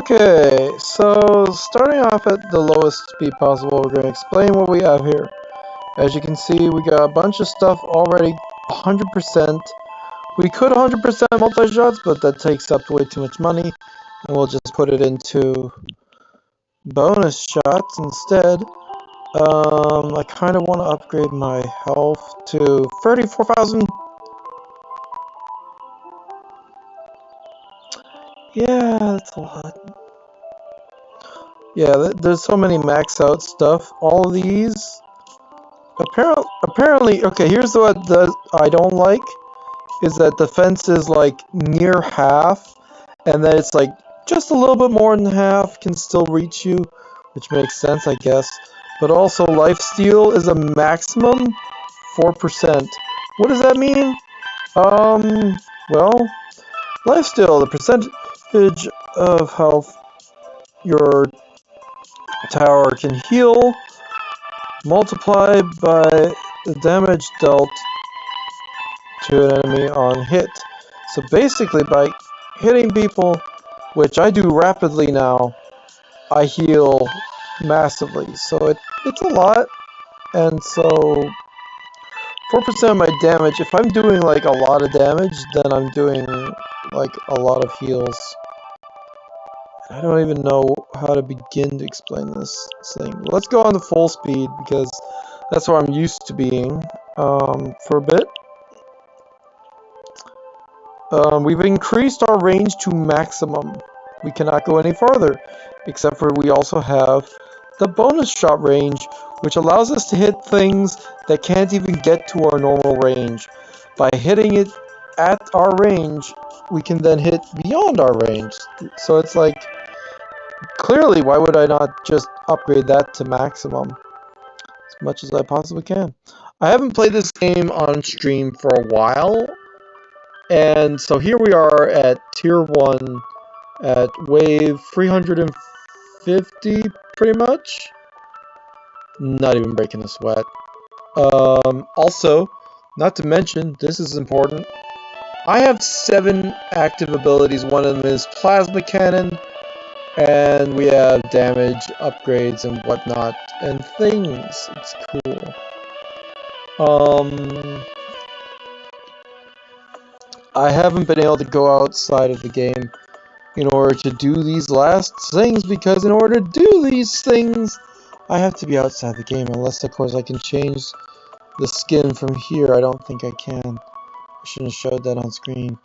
Okay, so starting off at the lowest speed possible, we're going to explain what we have here. As you can see, we got a bunch of stuff already 100%. We could 100% multi-shots, but that takes up way too much money, and we'll just put it into bonus shots instead. I kind of want to upgrade my health to 34,000. Yeah, that's a lot. Yeah, there's so many max out stuff. All of these. Apparently, okay, here's what I don't like, is that the fence is like near half, and then it's like just a little bit more than half can still reach you, which makes sense, I guess. But also, lifesteal is a maximum 4%. What does that mean? Well, lifesteal, the percentage of health your tower can heal, multiplied by the damage dealt to an enemy on hit. So basically, by hitting people, which I do rapidly now, I heal massively. So it's a lot, and so 4% of my damage, if I'm doing like a lot of damage, then I'm doing like a lot of heals. I don't even know how to begin to explain this thing. Let's go on to full speed, because that's where I'm used to being for a bit. We've increased our range to maximum. We cannot go any farther, except for we also have the bonus shot range, which allows us to hit things that can't even get to our normal range. By hitting it at our range, we can then hit beyond our range. So it's like, clearly, why would I not just upgrade that to maximum as much as I possibly can? I haven't played this game on stream for a while, and so here we are at tier 1 at wave 350, pretty much. Not even breaking a sweat. Also, not to mention, this is important, I have 7 active abilities. One of them is Plasma Cannon, and we have damage, upgrades, and whatnot, and things. It's cool. I haven't been able to go outside of the game in order to do these last things, because in order to do these things, I have to be outside the game, unless of course I can change the skin from here. I don't think I can. I shouldn't have showed that on screen.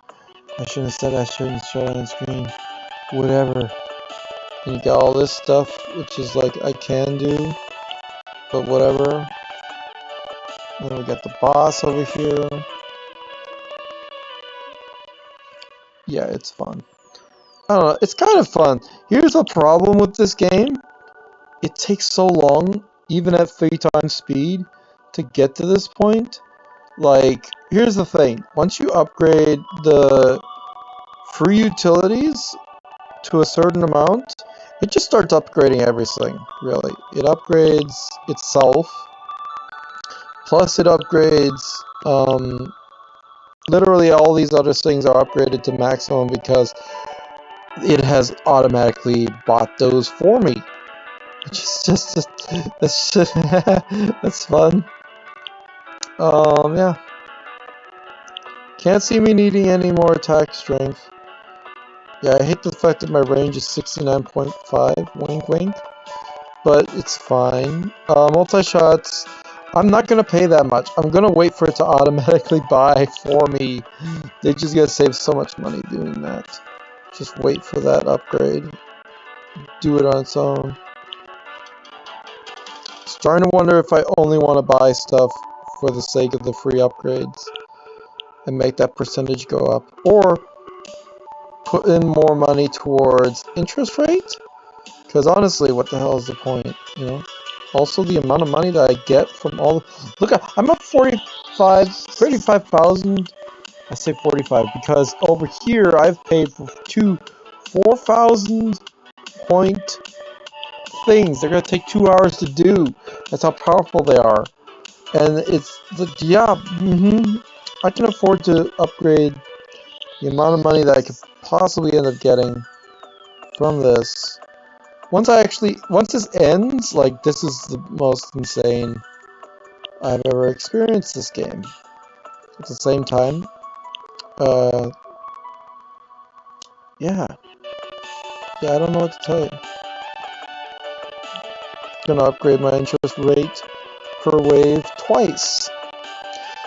I shouldn't have said I shouldn't show it on screen. Whatever. And you got all this stuff, which is like I can do, but whatever. Then we got the boss over here. Yeah, it's fun. I don't know, it's kind of fun. Here's the problem with this game. It takes so long, even at 3 times speed, to get to this point. Like, here's the thing. Once you upgrade the free utilities to a certain amount, it just starts upgrading everything, really. It upgrades itself, plus it upgrades, literally all these other things are upgraded to maximum because it has automatically bought those for me. Which is just that's fun. Yeah. Can't see me needing any more attack strength. Yeah, I hate the fact that my range is 69.5, wink wink. But it's fine. Multi-shots, I'm not gonna pay that much. I'm gonna wait for it to automatically buy for me. They just gotta save so much money doing that. Just wait for that upgrade. Do it on its own. Starting to wonder if I only want to buy stuff for the sake of the free upgrades and make that percentage go up, or put in more money towards interest rate, because honestly, what the hell is the point, you know? Also, the amount of money that I get from all look, I'm up 35,000. I say 45 because over here I've paid for 4,000 point things. They're gonna take 2 hours to do. That's how powerful they are. And it's the I can afford to upgrade the amount of money that I could possibly end up getting from this. Once this ends, like, this is the most insane I've ever experienced this game. At the same time, yeah, I don't know what to tell you. Gonna upgrade my interest rate per wave twice.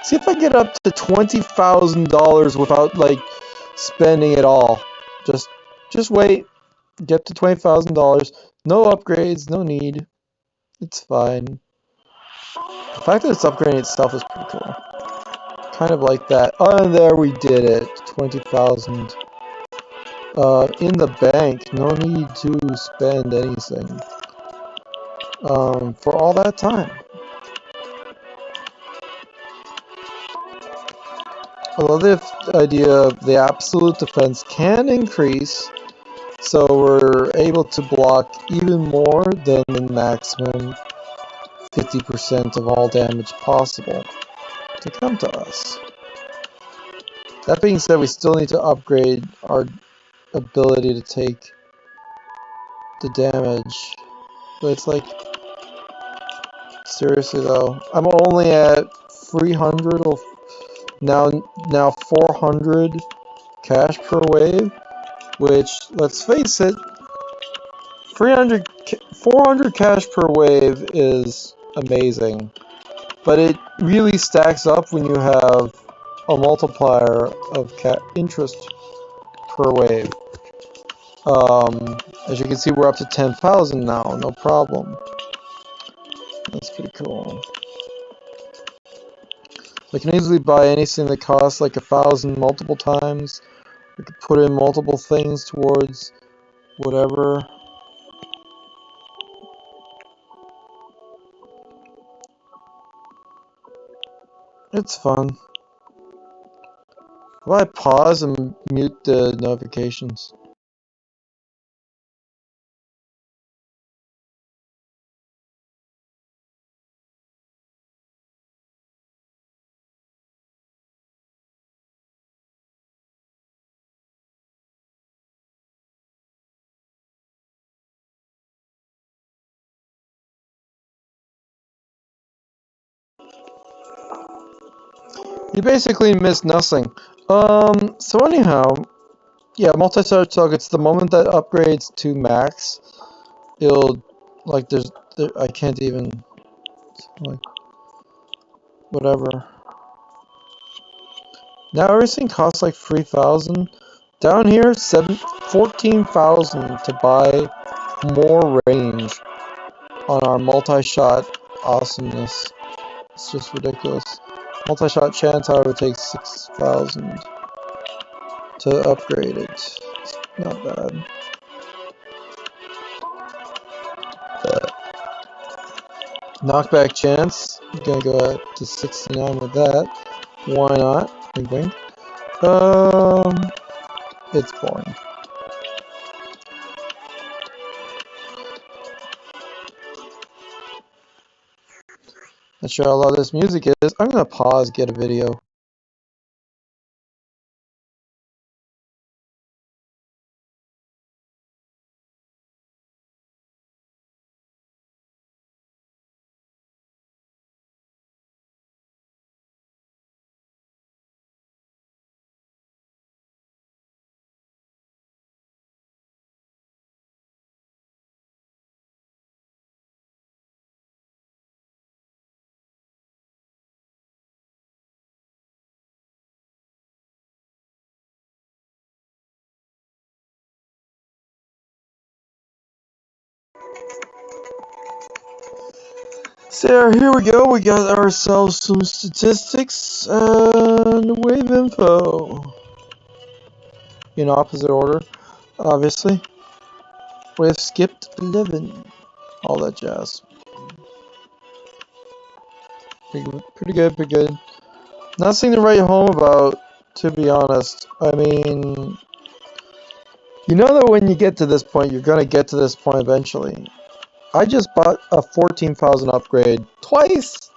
See if I get up to $20,000 without, like, spending it all. Just wait. Get to $20,000. No upgrades, no need. It's fine. The fact that it's upgrading itself is pretty cool. Kind of like that. Oh, and there we did it. 20,000. In the bank. No need to spend anything. For all that time. I love the idea of the absolute defense can increase, so we're able to block even more than the maximum 50% of all damage possible to come to us. That being said, we still need to upgrade our ability to take the damage. But it's like, seriously though, I'm only at 300 or now 400 cash per wave, which, let's face it, 400 cash per wave is amazing, but it really stacks up when you have a multiplier of interest per wave. As you can see, we're up to 10,000 now, no problem. That's pretty cool. I can easily buy anything that costs like 1,000 multiple times. We could put in multiple things towards whatever. It's fun. Will I pause and mute the notifications? You basically missed nothing. So anyhow, yeah, multi-charge targets, the moment that upgrades to max, it'll, like, I can't even, like, whatever. Now everything costs like 3,000. Down here, 14,000 to buy more range on our multi-shot awesomeness. It's just ridiculous. Multi-shot chance, however, takes 6,000 to upgrade it. It's not bad. Knockback chance, I'm gonna go up to 69 with that. Why not? Wink wink. It's boring. Not sure how loud this music is. I'm gonna pause, get a video. So here we go, we got ourselves some statistics and wave info. In opposite order, obviously. We've skipped 11. All that jazz. Pretty good. Nothing to write home about, to be honest. I mean, you know that when you get to this point, you're gonna get to this point eventually. I just bought a 14,000 upgrade twice.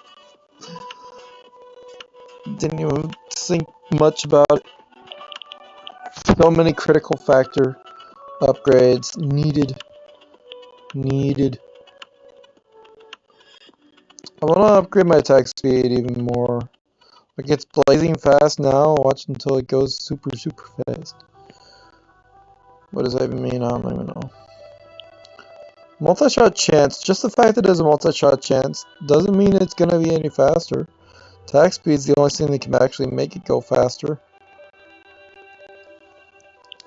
Didn't even think much about it. So many critical factor Upgrades needed. I want to upgrade my attack speed even more. Like it's blazing fast now. Watch until it goes super fast. What does that even mean? I don't even know. Multi-shot chance. Just the fact that there's a multi-shot chance doesn't mean it's gonna be any faster. Attack speed's the only thing that can actually make it go faster.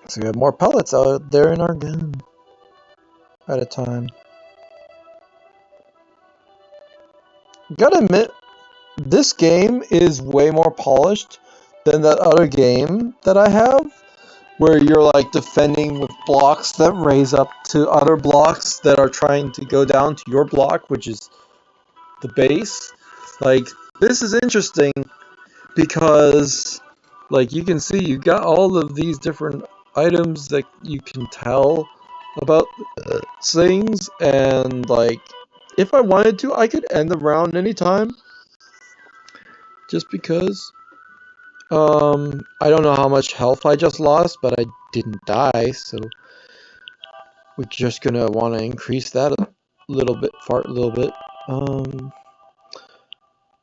So we have more pellets out there in our gun at a time. Gotta admit, this game is way more polished than that other game that I have, where you're like defending with blocks that raise up to other blocks that are trying to go down to your block, which is the base. Like, this is interesting because, like, you can see you got all of these different items that you can tell about things, and like, if I wanted to, I could end the round anytime, just because. I don't know how much health I just lost, but I didn't die, so we're just gonna want to increase that a little bit.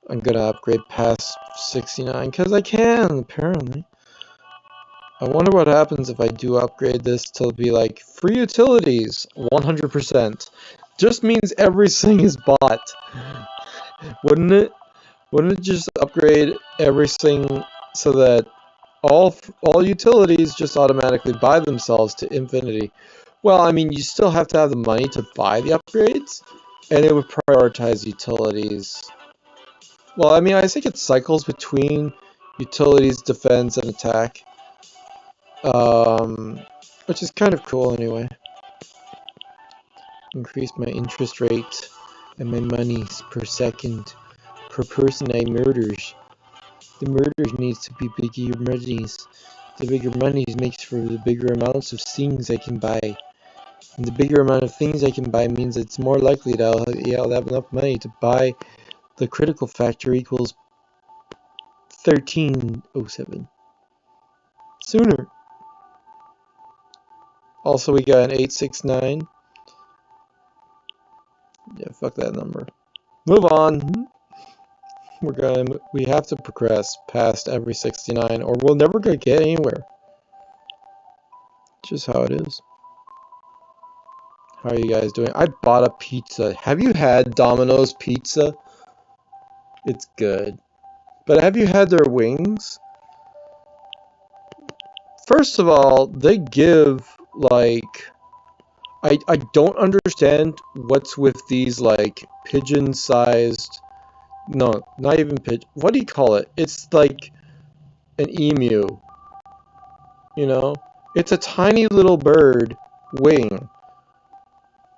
I'm gonna upgrade past 69 because I can, apparently. I wonder what happens if I do upgrade this to be like free utilities 100%. Just means everything is bought. Wouldn't it? Wouldn't it just upgrade everything so that all utilities just automatically buy themselves to infinity? Well, I mean, you still have to have the money to buy the upgrades, and it would prioritize utilities. Well, I mean, I think it cycles between utilities, defense, and attack. Which is kind of cool anyway. Increase my interest rate and my monies per second per person I murders. The murders needs to be bigger monies. The bigger monies makes for the bigger amounts of things I can buy. And the bigger amount of things I can buy means it's more likely that I'll have enough money to buy the critical factor equals 1307. Sooner. Also, we got an 869. Yeah, fuck that number. Move on. We have to progress past every 69 or we'll never gonna get anywhere. Just how it is. How are you guys doing? I bought a pizza. Have you had Domino's pizza? It's good. But have you had their wings? First of all, they give like I don't understand what's with these like pigeon-sized. No, not even pigeon. What do you call it? It's like an emu. You know? It's a tiny little bird wing.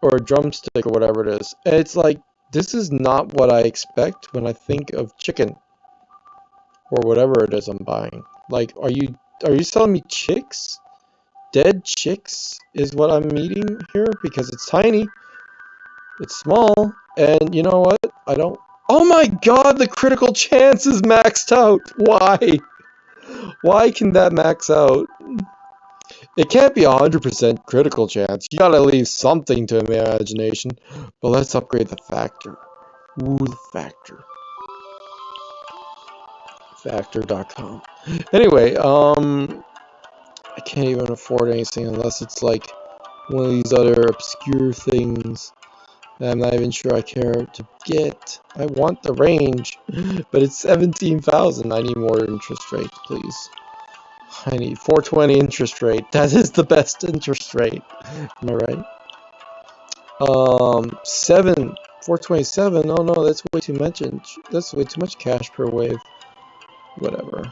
Or a drumstick or whatever it is. And it's like, this is not what I expect when I think of chicken. Or whatever it is I'm buying. Like, are you selling me chicks? Dead chicks is what I'm eating here? Because it's tiny. It's small. And you know what? I don't... Oh my god, the critical chance is maxed out! Why? Why can that max out? It can't be 100% critical chance. You gotta leave something to imagination. But let's upgrade the factor. Ooh, the factor. Factor.com. Anyway, I can't even afford anything unless it's like one of these other obscure things that I'm not even sure I care to get. I want the range, but it's 17,000. I need more interest rate, please. I need 420 interest rate. That is the best interest rate. Am I right? 427. Oh no, that's way too much. That's way too much cash per wave. Whatever.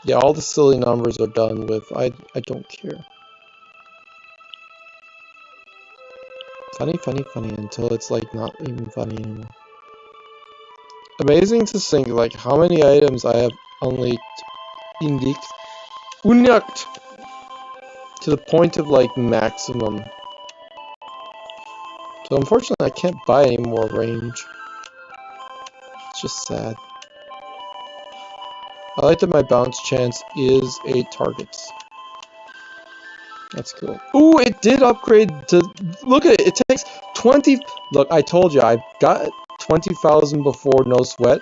Yeah, all the silly numbers are done with. I don't care. Funny until it's like not even funny anymore. Amazing to think like how many items I have unlocked to the point of like maximum. So unfortunately I can't buy any more range. It's just sad. I like that my bounce chance is 8 targets. That's cool. Ooh, it did upgrade to... Look at it. It takes 20... Look, I told you, I've got 20,000 before, no sweat.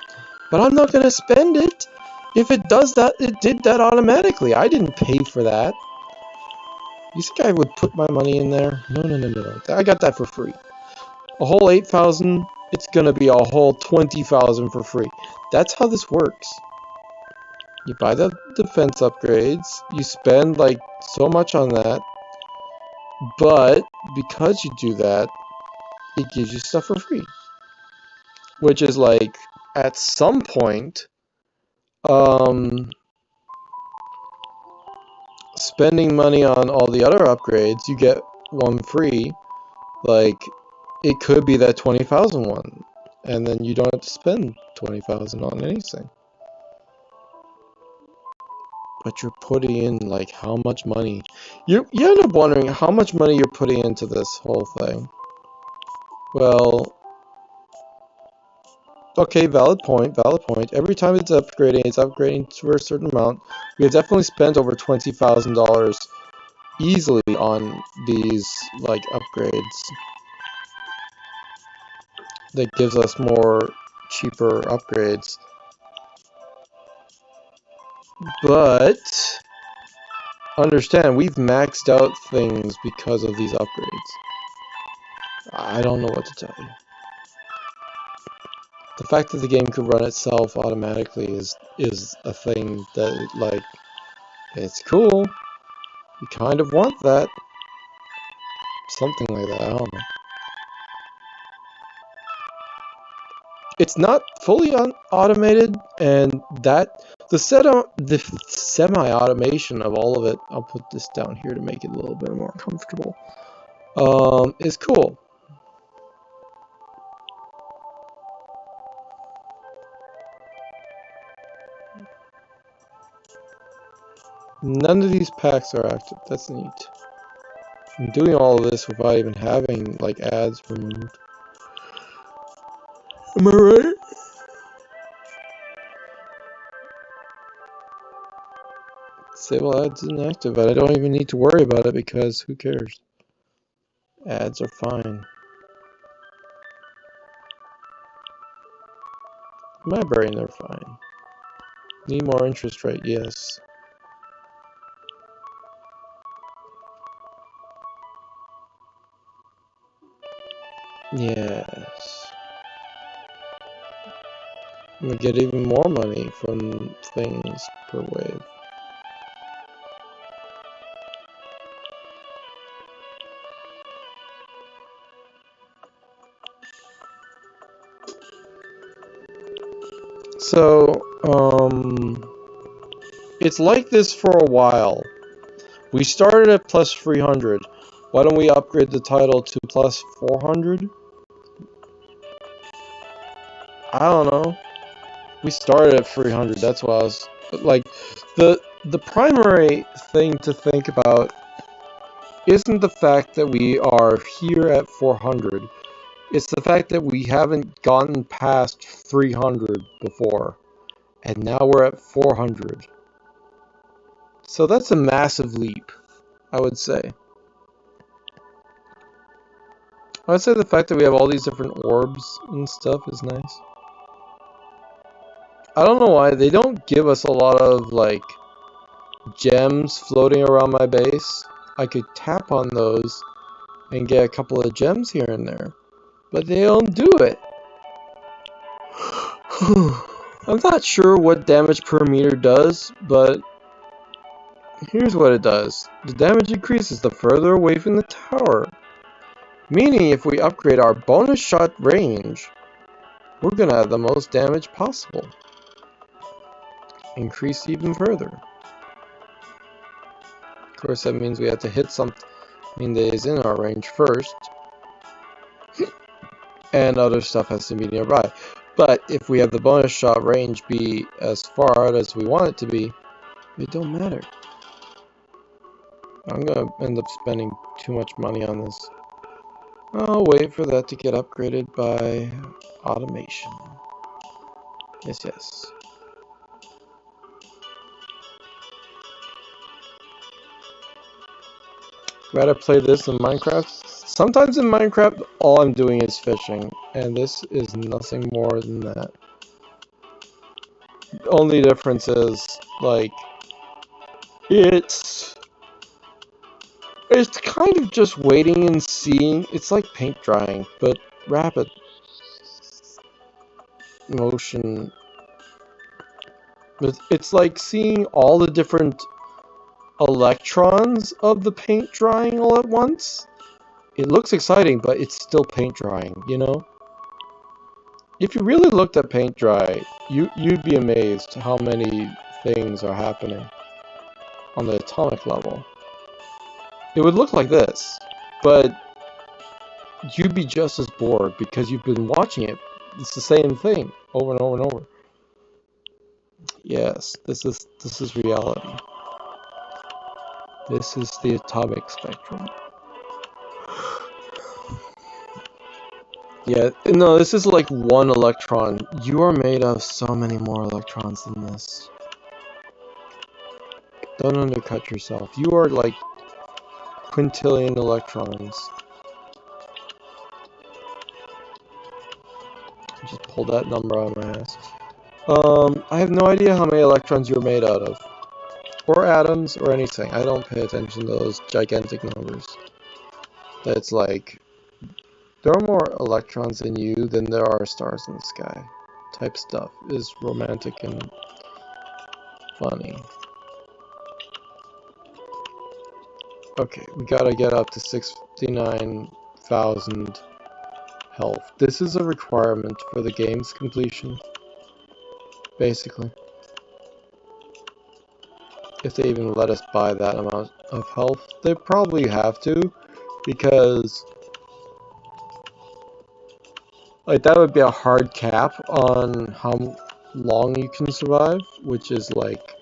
But I'm not going to spend it. If it does that, it did that automatically. I didn't pay for that. You think I would put my money in there? No, no, no, no, no. I got that for free. A whole 8,000, it's going to be a whole 20,000 for free. That's how this works. You buy the defense upgrades, you spend like so much on that, but because you do that, it gives you stuff for free. Which is like, at some point, spending money on all the other upgrades, you get one free. Like, it could be that 20,000 one, and then you don't have to spend 20,000 on anything. But you're putting in, like, how much money? You end up wondering how much money you're putting into this whole thing. Well, okay, valid point, valid point. Every time it's upgrading for a certain amount. We have definitely spent over $20,000 easily on these, like, upgrades. That gives us more cheaper upgrades. But understand, we've maxed out things because of these upgrades. I don't know what to tell you. The fact that the game could run itself automatically is a thing that, like, it's cool. You kind of want that. Something like that, I don't know. It's not fully automated, and that the semi-automation of all of it, I'll put this down here to make it a little bit more comfortable, is cool. None of these packs are active. That's neat. I'm doing all of this without even having, like, ads removed. Am I right? Disable ads inactive, and I don't even need to worry about it because who cares? Ads are fine. In my brain, they're fine. Need more interest rate, yes. Yes. I'm gonna get even more money from things per wave. So, it's like this for a while. We started at plus 300. Why don't we upgrade the title to plus 400? I don't know. We started at 300. That's what I was like. The primary thing to think about isn't the fact that we are here at 400. It's the fact that we haven't gotten past 300 before, and now we're at 400. So that's a massive leap, I would say. I would say the fact that we have all these different orbs and stuff is nice. I don't know why they don't give us a lot of, like, gems floating around my base. I could tap on those and get a couple of gems here and there, but they don't do it. I'm not sure what damage per meter does, but here's what it does. The damage increases the further away from the tower, meaning if we upgrade our bonus shot range, we're gonna have the most damage possible. Increase even further. Of course, that means we have to hit something that is in our range first, and other stuff has to be nearby. But if we have the bonus shot range be as far out as we want it to be, it don't matter. I'm gonna end up spending too much money on this. I'll wait for that to get upgraded by automation. Yes, yes. Rather play this than Minecraft. Sometimes in Minecraft, all I'm doing is fishing, and this is nothing more than that. The only difference is, like, it's kind of just waiting and seeing. It's like paint drying, but rapid motion. It's like seeing all the different electrons of the paint drying all at once. It looks exciting, but it's still paint drying, you know? If you really looked at paint dry, you'd be amazed how many things are happening on the atomic level. It would look like this, but you'd be just as bored because you've been watching it. It's the same thing over and over and over. Yes, this is reality. This is the atomic spectrum. Yeah, no, this is like one electron. You are made of so many more electrons than this. Don't undercut yourself. You are like quintillion electrons. Just pulled that number out of my ass. I have no idea how many electrons you're made out of. Or atoms, or anything. I don't pay attention to those gigantic numbers. That's like, there are more electrons in you than there are stars in the sky. Type stuff is romantic and funny. Okay, we gotta get up to 69,000 health. This is a requirement for the game's completion, basically. If they even let us buy that amount of health, they probably have to, because like that would be a hard cap on how long you can survive, which is like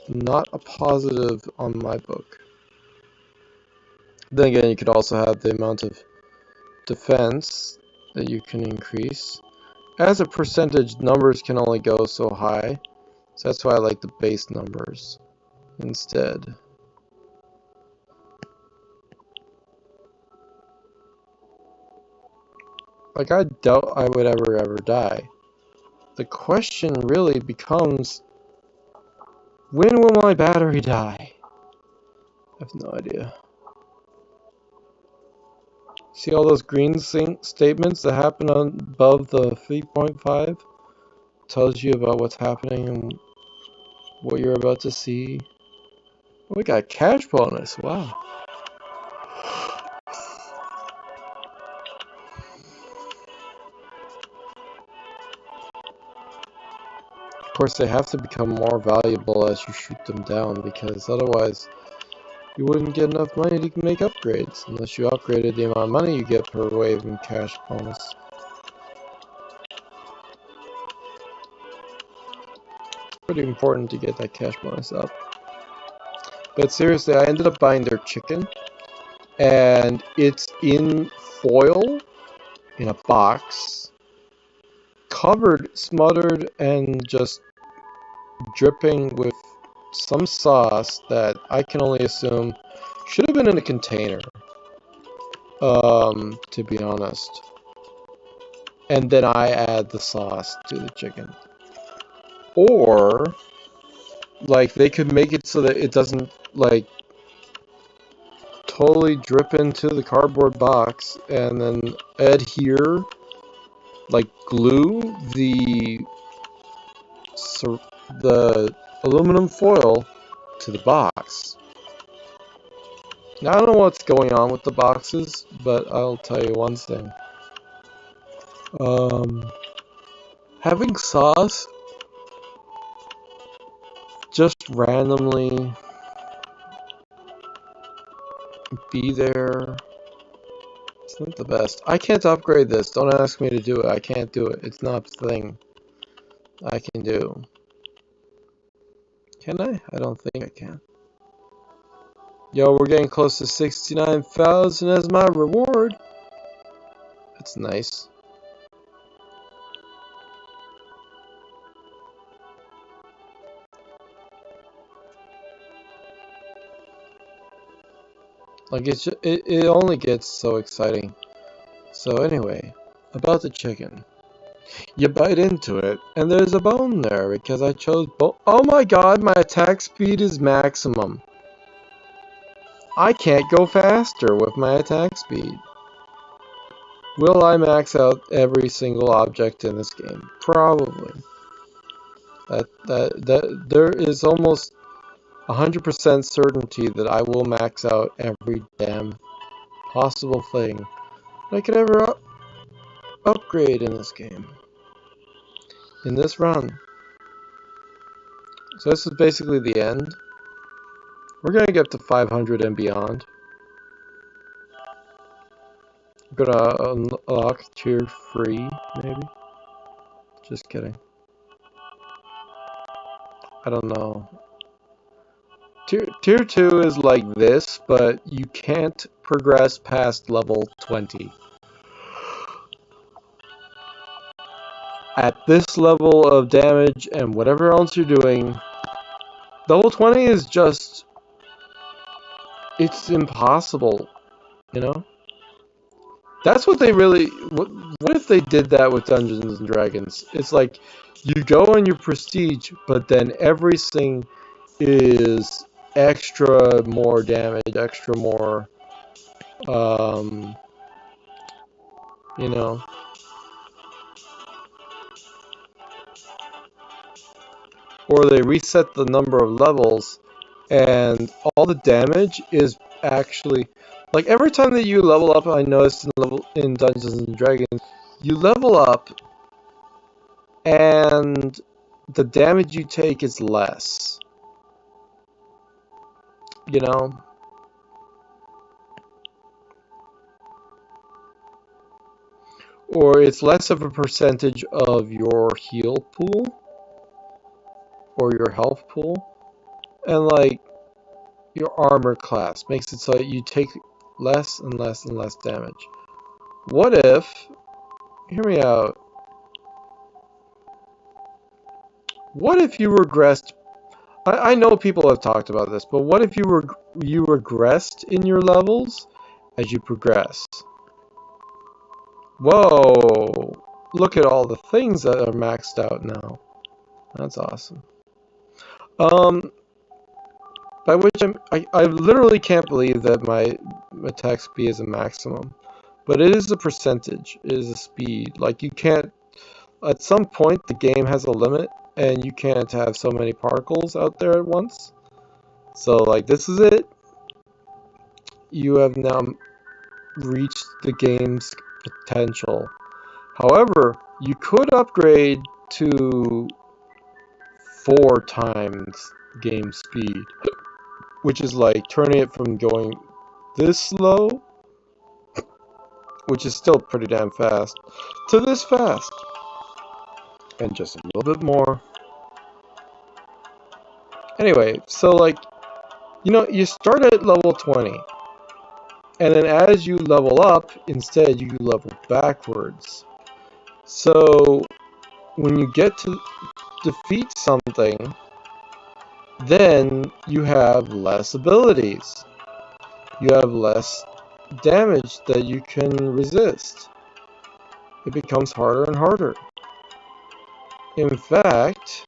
not a positive on my book. Then again, you could also have the amount of defense that you can increase. As a percentage, numbers can only go so high, so that's why I like the base numbers instead. Like, I doubt I would ever die. The question really becomes, when will my battery die? I have no idea. See all those green statements that happen above the 3.5? Tells you about what's happening and what you're about to see. Oh, we got a cash bonus, wow. Of course, they have to become more valuable as you shoot them down, because otherwise you wouldn't get enough money to make upgrades, unless you upgraded the amount of money you get per wave in cash bonus. Pretty important to get that cash bonus up. But seriously, I ended up buying their chicken, and it's in foil, in a box, covered, smothered, and just dripping with some sauce that I can only assume should have been in a container, to be honest. And then I add the sauce to the chicken. Or, like, they could make it so that it doesn't, like, totally drip into the cardboard box and then adhere, like, glue the aluminum foil to the box. Now, I don't know what's going on with the boxes, but I'll tell you one thing. Having sauce just randomly be there, it's not the best. I can't upgrade this. Don't ask me to do it. I can't do it. It's not a thing I can do. Can I? I don't think I can. Yo, we're getting close to 69,000 as my reward. That's nice. Like it only gets so exciting. So anyway, about the chicken. You bite into it, and there's a bone there because I chose bone. Oh my god, my attack speed is maximum. I can't go faster with my attack speed. Will I max out every single object in this game? Probably. There is almost 100% certainty that I will max out every damn possible thing I could ever upgrade in this game. In this run. So this is basically the end. We're gonna get to 500 and beyond. We're gonna unlock tier 3, maybe? Just kidding. I don't know. Tier 2 is like this, but you can't progress past level 20. At this level of damage and whatever else you're doing, level 20 is just... it's impossible, you know? That's what they really... What if they did that with Dungeons & Dragons? It's like, you go on your prestige, but then everything is extra more damage, extra more... you know... or they reset the number of levels, and all the damage is actually... like, every time that you level up, I noticed in Dungeons & Dragons, you level up, and the damage you take is less. You know? Or it's less of a percentage of your heal pool, or your health pool, and like, your armor class makes it so that you take less and less and less damage. What if... hear me out. What if you regressed... I know people have talked about this, but what if you regressed in your levels as you progress? Whoa! Look at all the things that are maxed out now. That's awesome. By which I literally can't believe that my attack speed is a maximum. But it is a percentage. It is a speed. Like, you can't... at some point, the game has a limit, and you can't have so many particles out there at once. So, like, this is it. You have now reached the game's potential. However, you could upgrade to 4 times game speed, which is like turning it from going this slow, which is still pretty damn fast, to this fast, and just a little bit more. Anyway, so like, you know, you start at level 20, and then as you level up, instead you level backwards. So when you get to defeat something, then you have less abilities. You have less damage that you can resist. It becomes harder and harder. In fact,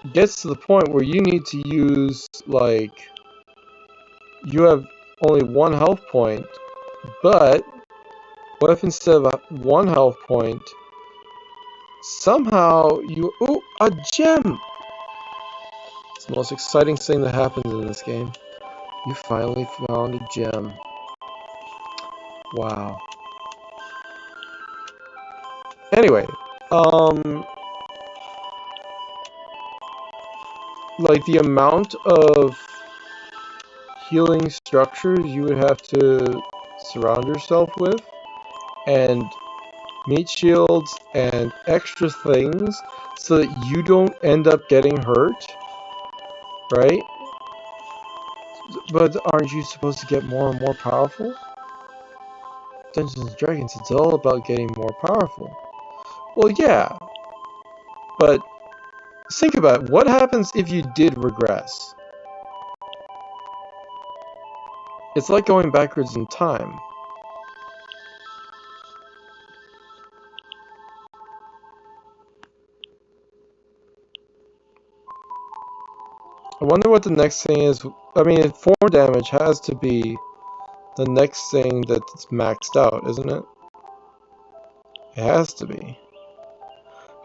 it gets to the point where you need to use, like, you have only 1 health point, but what if instead of 1 health point, somehow you... ooh, a gem! It's the most exciting thing that happens in this game. You finally found a gem. Wow. Anyway, like, the amount of healing structures you would have to surround yourself with, and meat shields and extra things so that you don't end up getting hurt, right? But aren't you supposed to get more and more powerful? Dungeons & Dragons, it's all about getting more powerful. Well, yeah, but think about it. What happens if you did regress? It's like going backwards in time. I wonder what the next thing is. I mean, 4 damage has to be the next thing that's maxed out, isn't it? It has to be.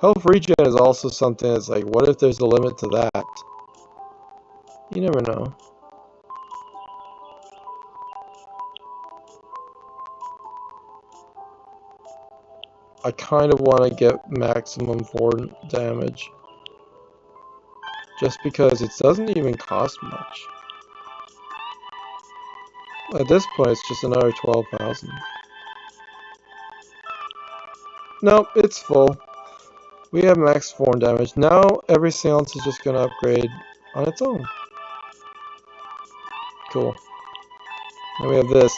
Health regen is also something that's like, what if there's a limit to that? You never know. I kind of want to get maximum 4 damage. Just because it doesn't even cost much. At this point, it's just another 12,000. Nope, it's full. We have max 4 damage. Now everything else is just going to upgrade on its own. Cool. Now we have this.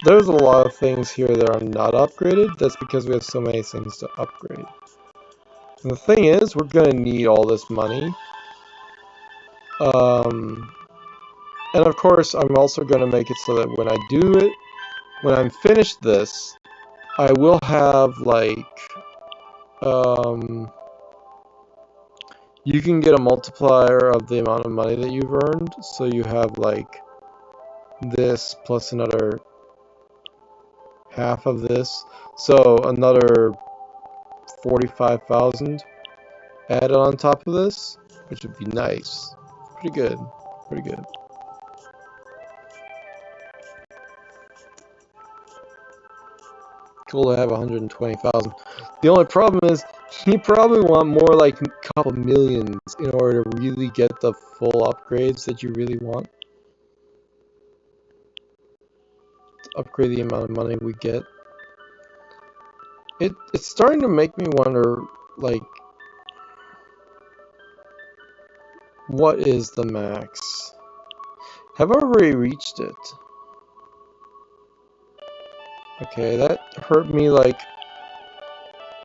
There's a lot of things here that are not upgraded. That's because we have so many things to upgrade. And the thing is, we're going to need all this money. And of course, I'm also going to make it so that when I do it, when I'm finished this, I will have like, you can get a multiplier of the amount of money that you've earned. So you have like this plus another half of this. So another 45,000 added on top of this, which would be nice. Pretty good. Pretty good. Cool to have 120,000. The only problem is you probably want more like a couple millions in order to really get the full upgrades that you really want. To upgrade the amount of money we get. It's starting to make me wonder, like, what is the max? Have I already reached it? Okay, that hurt me like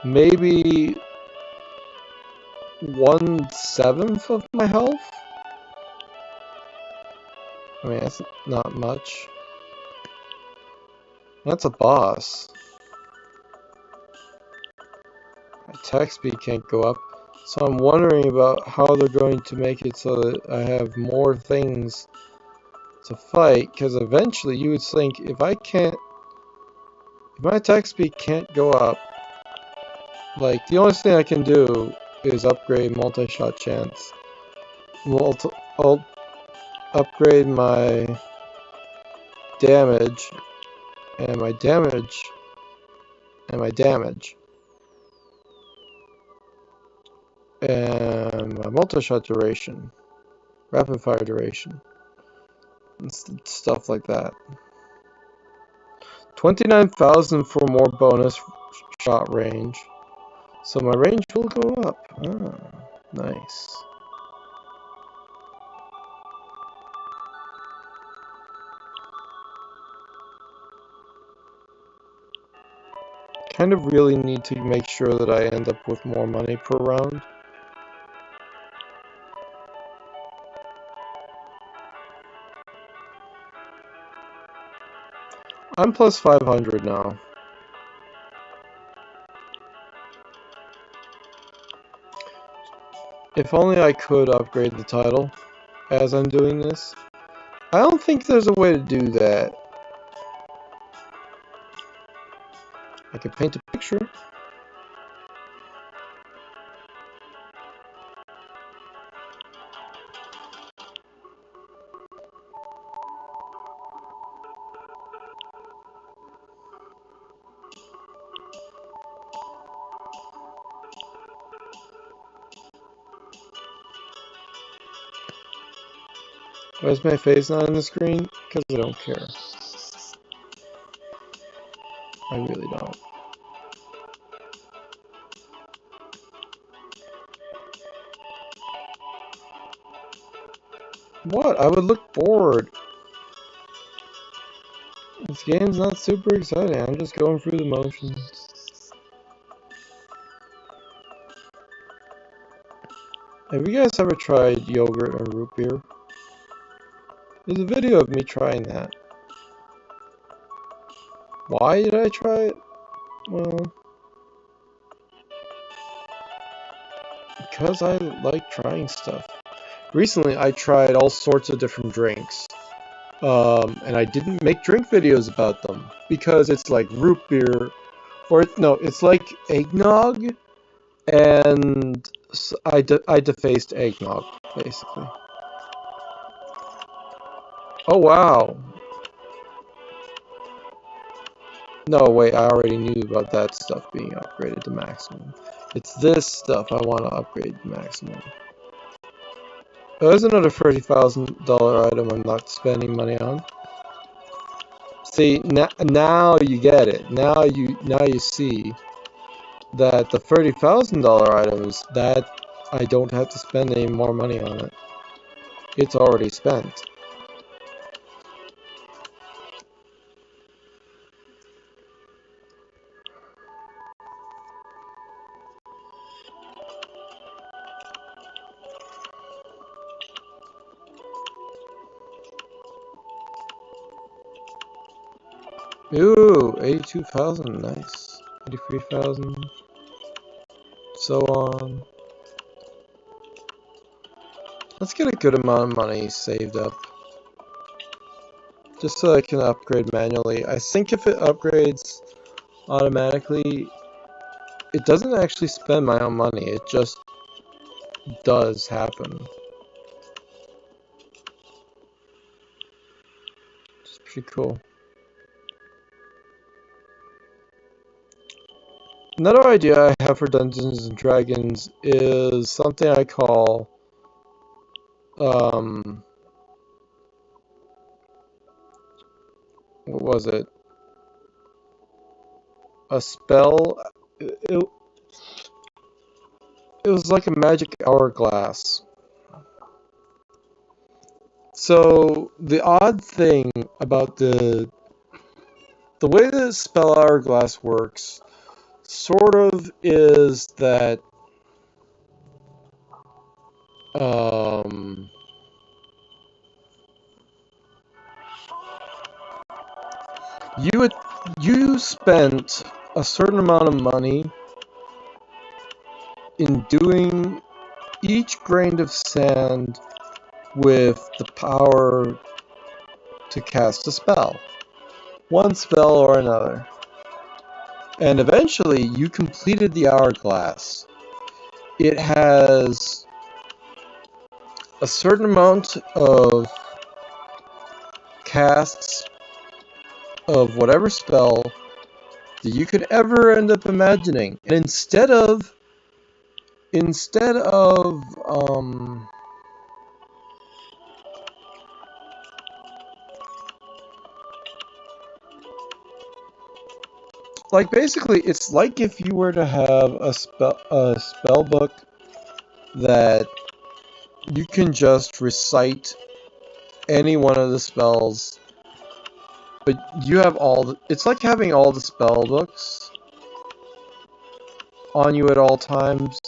maybe 1/7 of my health? I mean, that's not much. That's a boss. My attack speed can't go up. So I'm wondering about how they're going to make it so that I have more things to fight. Because eventually you would think if my attack speed can't go up, like the only thing I can do is upgrade multi-shot chance. I'll upgrade my damage and my damage and my damage and my multi-shot duration, rapid fire duration, and stuff like that. 29,000 for more bonus shot range, so my range will go up. Ah, nice. Kind of really need to make sure that I end up with more money per round. I'm plus 500 now. If only I could upgrade the title as I'm doing this. I don't think there's a way to do that. I could paint a picture. Why is my face not on the screen? Because I don't care. I really don't. What? I would look bored. This game's not super exciting. I'm just going through the motions. Have you guys ever tried yogurt and root beer? There's a video of me trying that. Why did I try it? Well, because I like trying stuff. Recently, I tried all sorts of different drinks. And I didn't make drink videos about them because it's like root beer, or no, it's like eggnog, and I defaced eggnog basically. Oh wow! No, wait, I already knew about that stuff being upgraded to maximum. It's this stuff I want to upgrade to maximum. Oh, there's another $30,000 item I'm not spending money on. See, now you get it. Now you see that the $30,000 items, that I don't have to spend any more money on it. It's already spent. Ooh, 82,000, nice. 83,000, so on. Let's get a good amount of money saved up, just so I can upgrade manually. I think if it upgrades automatically, it doesn't actually spend my own money, it just does happen. It's pretty cool. Another idea I have for Dungeons and Dragons is something I call what was it? A spell. It was like a magic hourglass. So the odd thing about the way the spell hourglass works, sort of, is that you spent a certain amount of money in doing each grain of sand with the power to cast a spell, one spell or another, and eventually you completed the hourglass. It has a certain amount of casts of whatever spell that you could ever end up imagining, and instead of like, basically it's like if you were to have a spell book that you can just recite any one of the spells, but you have it's like having all the spell books on you at all times.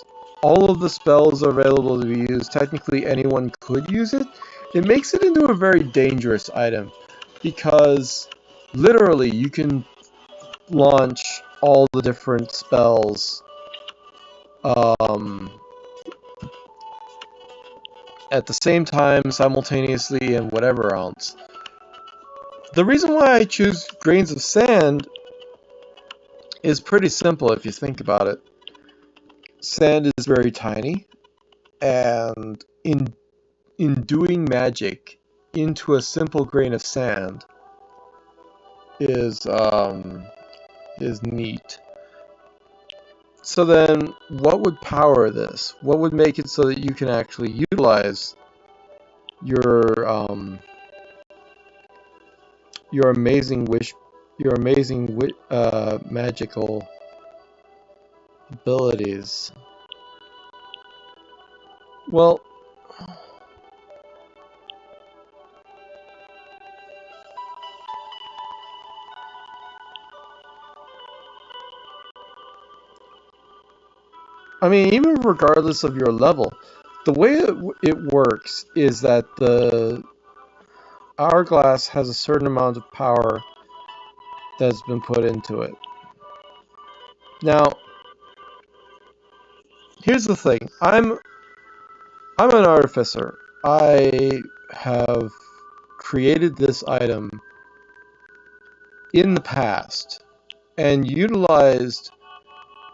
All of the spells are available to be used. Technically anyone could use it. It makes it into a very dangerous item, because literally you can launch all the different spells at the same time, simultaneously, and whatever else. The reason why I choose grains of sand is pretty simple if you think about it. Sand is very tiny, and in doing magic into a simple grain of sand is neat. So then, what would power this? What would make it so that you can actually utilize your amazing magical abilities? Well, I mean, even regardless of your level, the way it works is that the hourglass has a certain amount of power that's been put into it. Now, here's the thing. I'm an artificer. I have created this item in the past and utilized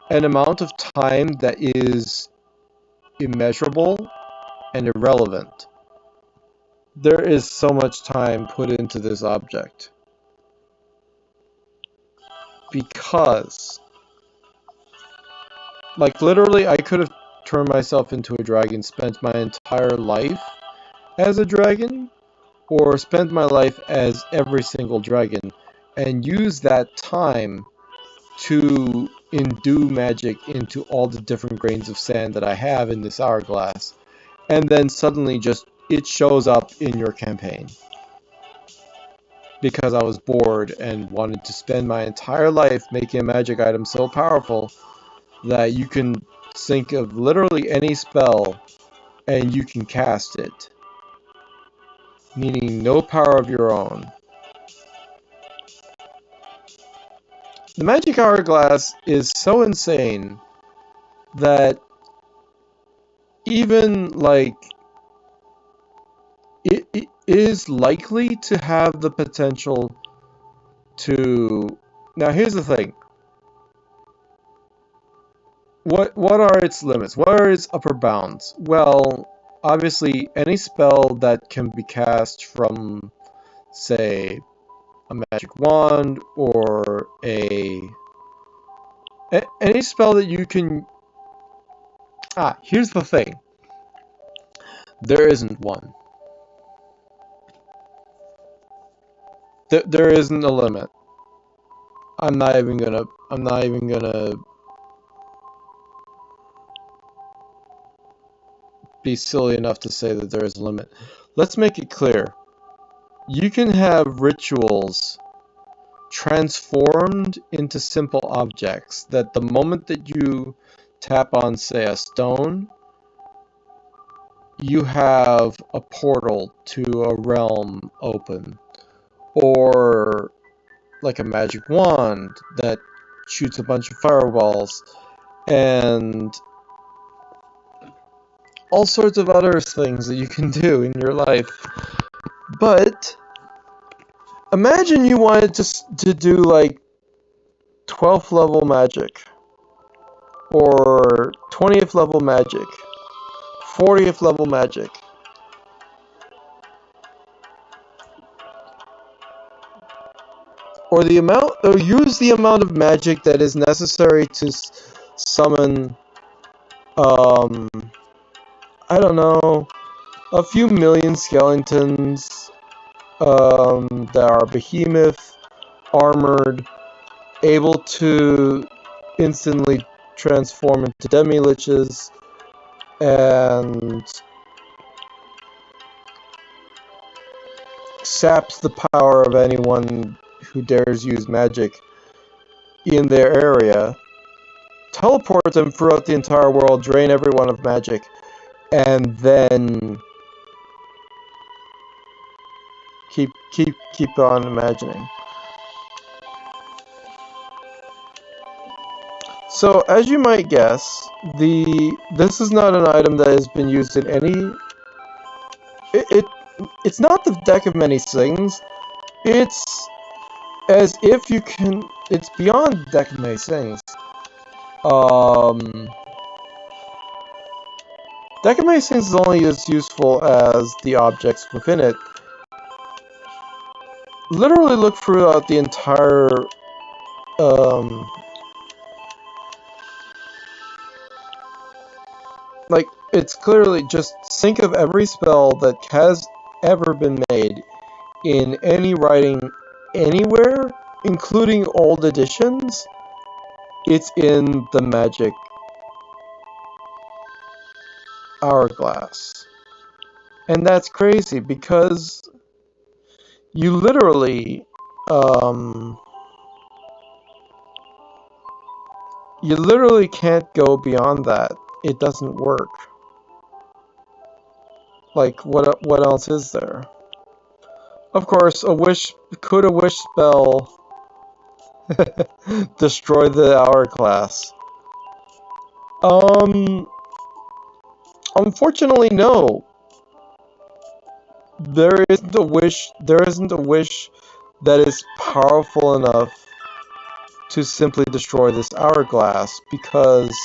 an amount of time that is immeasurable and irrelevant. There is so much time put into this object because, like, literally I could have turned myself into a dragon, spent my entire life as a dragon, or spent my life as every single dragon and use that time to indue magic into all the different grains of sand that I have in this hourglass, and then suddenly just it shows up in your campaign because I was bored and wanted to spend my entire life making a magic item so powerful that you can think of literally any spell and you can cast it, meaning no power of your own. The magic hourglass is so insane that even like it is likely to have the potential to. Now here's the thing. What are its limits? What are its upper bounds? Well, obviously any spell that can be cast from, say, a magic wand or any spell that you can. Here's the thing. There isn't one. There isn't a limit. I'm not even gonna be silly enough to say that there is a limit. Let's make it clear. You can have rituals transformed into simple objects that the moment that you tap on, say, a stone, you have a portal to a realm open. Or like a magic wand that shoots a bunch of fireballs, and all sorts of other things that you can do in your life. But imagine you wanted to do like 12th level magic, or 20th level magic, 40th level magic. Or use the amount of magic that is necessary to summon, I don't know, a few million skeletons, that are behemoth, armored, able to instantly transform into demi-liches, and saps the power of anyone who dares use magic in their area, teleport them throughout the entire world, drain everyone of magic, and then keep on imagining. So, as you might guess, this is not an item that has been used in any. It's not the deck of many things. It's as if you can. It's beyond deck of many things. Deck of many things is only as useful as the objects within it. Literally look throughout the entire like, it's clearly just think of every spell that has ever been made in any writing anywhere, including old editions. It's in the magic hourglass. And that's crazy because you literally can't go beyond that. It doesn't work. Like, what else is there? Of course, a wish spell Destroy the hourglass. Um, Unfortunately, no. There isn't a wish that is powerful enough to simply destroy this hourglass, because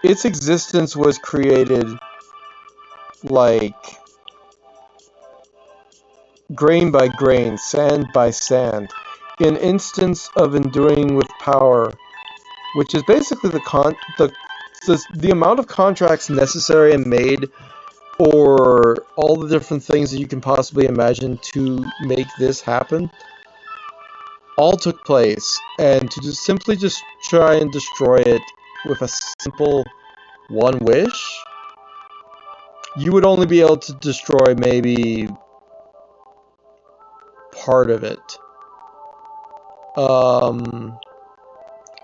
its existence was created like grain by grain, sand by sand, an instance of enduring with power, which is basically the amount of contracts necessary and made, or all the different things that you can possibly imagine to make this happen, all took place, and to just try and destroy it with a simple one wish, you would only be able to destroy maybe part of it.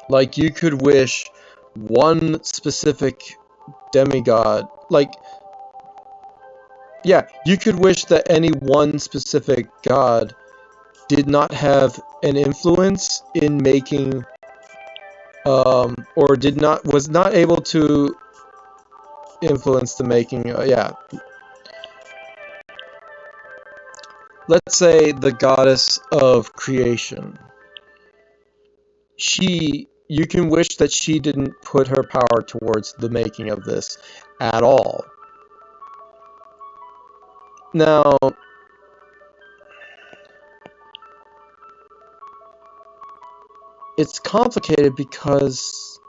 Like, you could wish one specific demigod, like, yeah, you could wish that any one specific god did not have an influence in making, or was not able to influence the making, yeah. Let's say the goddess of creation. You can wish that she didn't put her power towards the making of this at all. Now, it's complicated because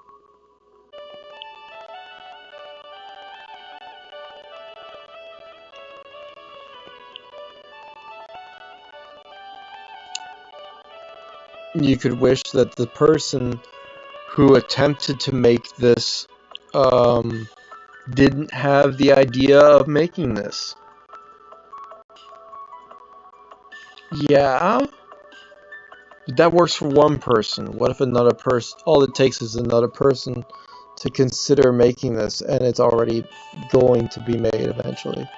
you could wish that the person who attempted to make this didn't have the idea of making this. Yeah, but that works for one person. What if another person, all it takes is another person to consider making this, and it's already going to be made eventually?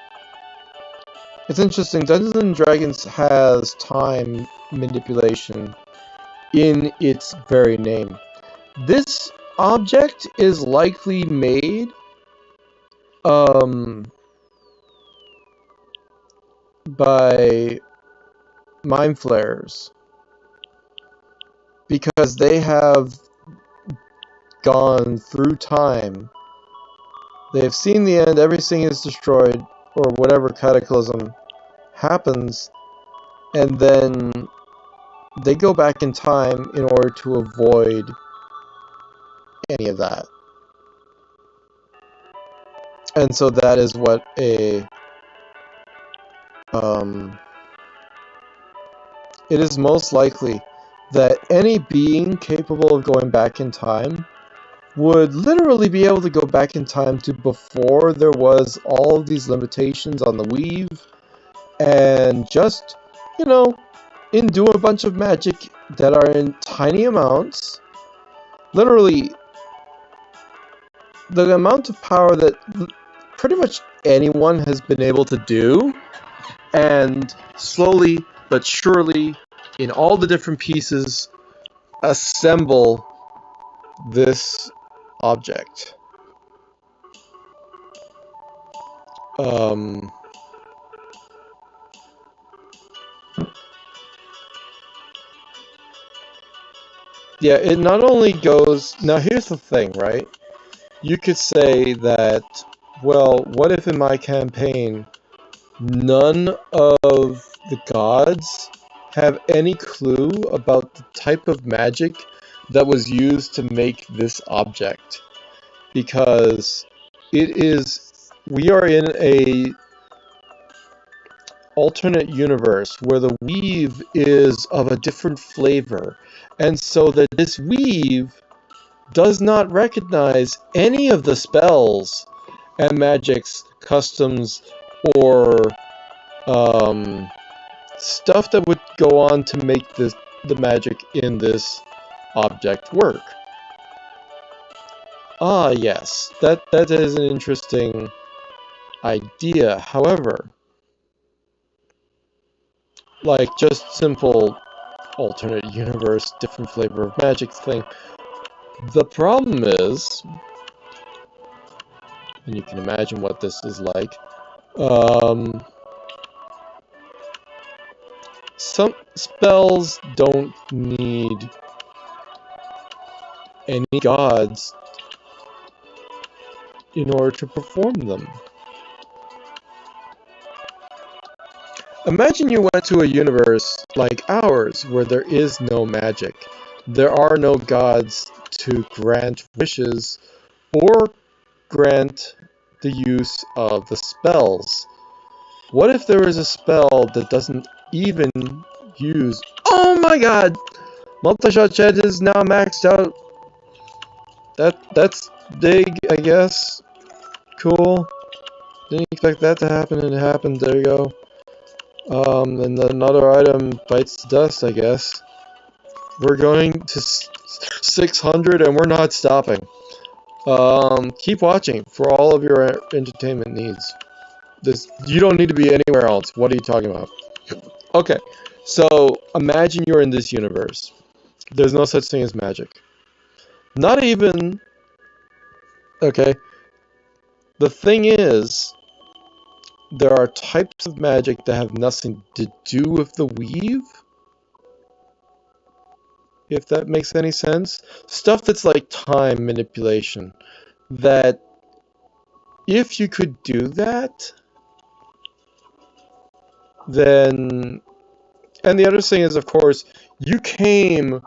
It's interesting, Dungeons & Dragons has time manipulation in its very name. This object is likely made by Mind Flayers, because they have gone through time. They have seen the end, everything is destroyed, or whatever cataclysm happens, and then they go back in time in order to avoid any of that. And so that is what it is most likely that any being capable of going back in time would literally be able to go back in time to before there was all of these limitations on the weave, and just, do a bunch of magic that are in tiny amounts. Literally, the amount of power that pretty much anyone has been able to do, and slowly but surely, in all the different pieces, assemble this object. Yeah, it not only goes... Now, here's the thing, right? You could say that, well, what if in my campaign none of the gods have any clue about the type of magic that was used to make this object? Because we are in a alternate universe where the weave is of a different flavor, and so that this weave does not recognize any of the spells and magics, customs, or stuff that would go on to make the magic in this object work. Ah, yes, that is an interesting idea. However, like, just simple alternate universe, different flavor of magic thing. The problem is, and you can imagine what this is like, some spells don't need any gods in order to perform them. Imagine you went to a universe like ours where there is no magic. There are no gods to grant wishes or grant the use of the spells. What if there is a spell that doesn't even use... Oh my god! Multi-shot shed is now maxed out. That's big, I guess. Cool. Didn't expect that to happen, and it happened. There you go. And another item bites the dust, I guess. We're going to 600 and we're not stopping. Keep watching for all of your entertainment needs. You don't need to be anywhere else. What are you talking about? Okay, so imagine you're in this universe. There's no such thing as magic. Not even... Okay. The thing is, there are types of magic that have nothing to do with the weave. If that makes any sense. Stuff that's like time manipulation. That if you could do that, then... And the other thing is, of course, you came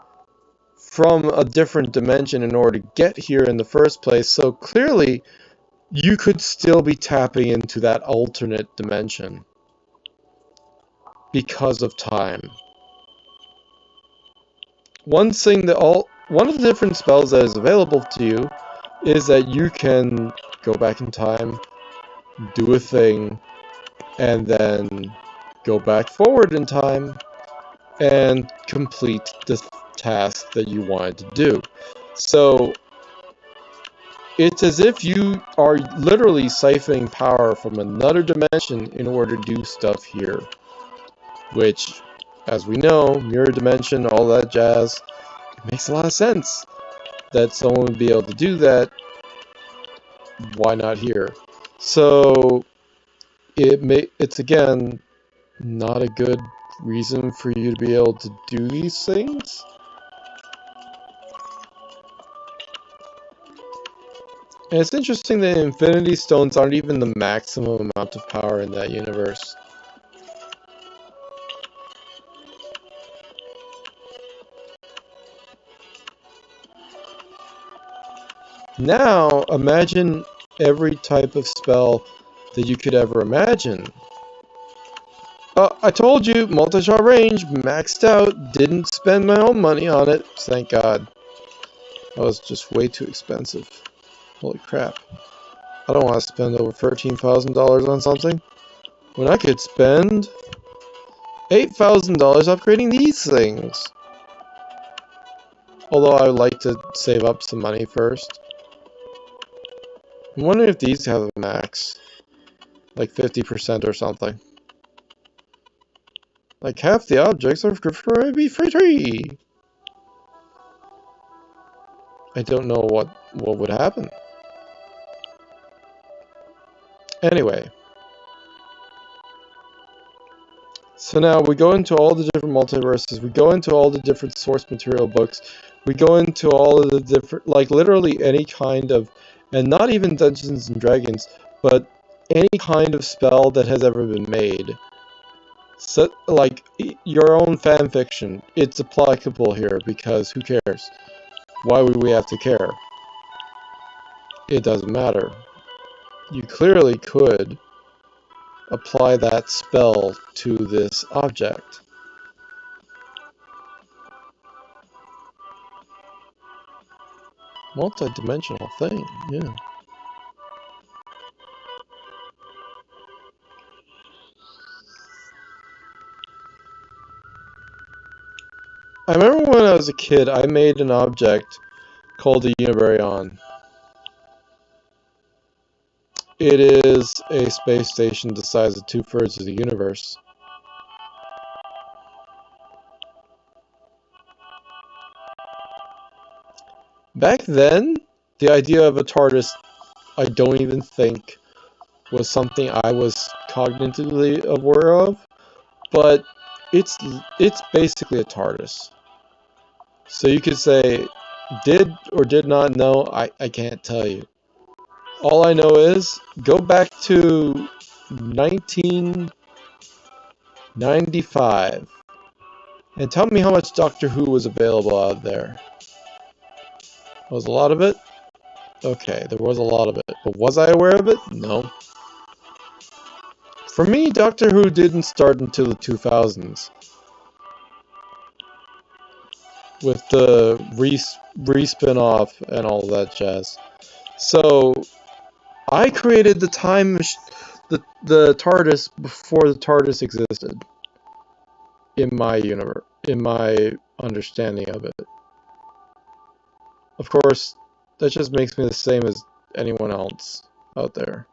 from a different dimension in order to get here in the first place, so clearly you could still be tapping into that alternate dimension because of time. One of the different spells that is available to you is that you can go back in time, do a thing, and then go back forward in time and complete the task that you wanted to do. So it's as if you are literally siphoning power from another dimension in order to do stuff here. Which, as we know, mirror dimension, all that jazz, it makes a lot of sense that someone would be able to do that. Why not here? So it's again not a good reason for you to be able to do these things. And it's interesting that Infinity Stones aren't even the maximum amount of power in that universe. Now, imagine every type of spell that you could ever imagine. I told you, multi-shot range, maxed out, didn't spend my own money on it, thank God. That was just way too expensive. Holy crap. I don't want to spend over $13,000 on something when I could spend $8,000 upgrading these things. Although I would like to save up some money first. I'm wondering if these have a max. Like 50% or something. Like half the objects are going to be free. I don't know what would happen. Anyway. So now we go into all the different multiverses, we go into all the different source material books, we go into all of the different, like literally any kind of, and not even Dungeons and Dragons, but any kind of spell that has ever been made. So, like, your own fan fiction, it's applicable here, because who cares? Why would we have to care? It doesn't matter. You clearly could apply that spell to this object. Multi-dimensional thing, yeah. I remember when I was a kid, I made an object called a Unibaryon. It is a space station the size of 2/3 of the universe. Back then, the idea of a TARDIS, I don't even think was something I was cognitively aware of, but it's basically a TARDIS. So you could say, did or did not know, I can't tell you. All I know is, go back to 1995 and tell me how much Doctor Who was available out there. Was a lot of it? Okay, there was a lot of it. But was I aware of it? No. For me, Doctor Who didn't start until the 2000s. With the re-spin-off and all that jazz. So, I created the the TARDIS before the TARDIS existed. In my universe, in my understanding of it. Of course, that just makes me the same as anyone else out there.